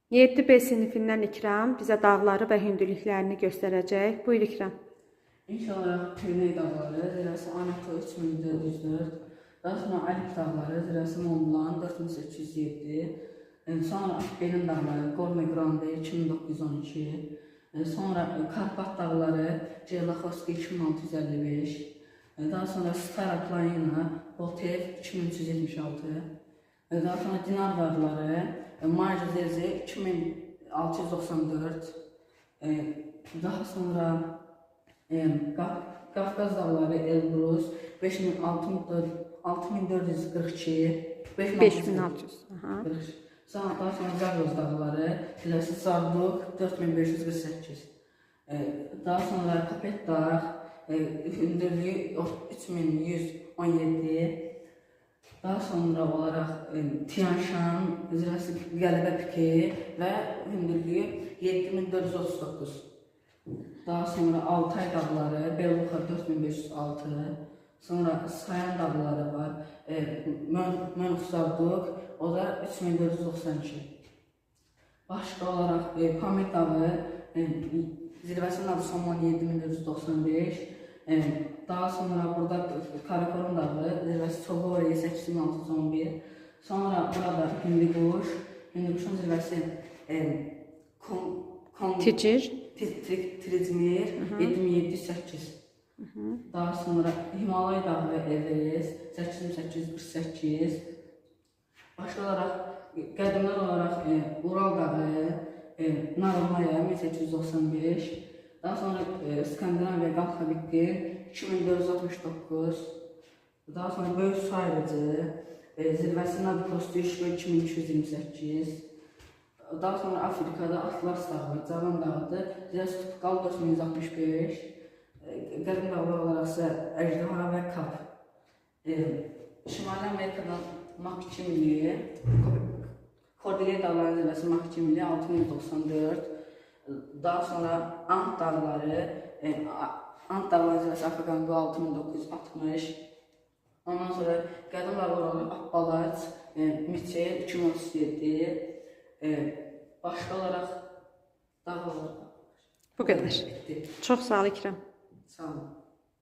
7B sinifindən İkram bizə dağları və hündürlüklərini göstərəcək. Buyur İkram. İlk olaraq Pirney dağları, zirvəsi Anato 3404, daha sonra Alp dağları, zirvəsi Montblanc 4807, sonra Akbelin dağları, Gorme Grande 2912, sonra Karpat dağları, Cerlaxovski 2655, daha sonra Stara Planina, Botev 2376, daha sonra Dinar dağları, Marja Zezi 2694, daha sonra Qafqaz dağları Elbrus 6442, 5600. Daha sonra Zagros dağları, zirvəsi Zarduk 4548. Daha sonra Kapet dağ, hündürlüyü 3117. Daha sonra olaraq Tianshan, zirvəsi Qələbə Pike və hündürlüyü 7439. Daha sonra Altay dağları, Beluxa 4506. Sonra Sayan dağları var, Mönxzarduk, o da 3492. Başqa olaraq Pamir dağı, zirvəsinin adı Somon 7495. Daha sonra burada Karakorum dağı, zirvəsi Çobori 8611. Sonra burada Hindikuş, Hindikuşun zirvəsi Trizmir 7708. Daha sonra Himalay dağı Everest 8848. Başqa olaraq qədimlər olaraq Ural dağı Narmaya 1895. Daha sonra Skandinaviya Qalxavikki 2469. Daha sonra Böyük su ayrıcı, zirvəsinin adı Kostuşko 2228. Daha sonra Afrikada Atlas dağı, Cavan dağıdır, zirvəsi Tutkal 4165. Qədim dağlar olaraq isə Əjdaha və Kap. Şimali Amerikadan Maksimili, Kordilyer dağlarının zirvəsi Maksimili 6094. Daha sonra Ant dağları, Ant dağlarının zirvəsi Afrikanqo 6960. Ondan sonra qədim dağlar olaraq Appalaç, Miçel 2037. Başqa olaraq dağlar. Bu qədər. Çox sağ ol İkram. Sağ olun.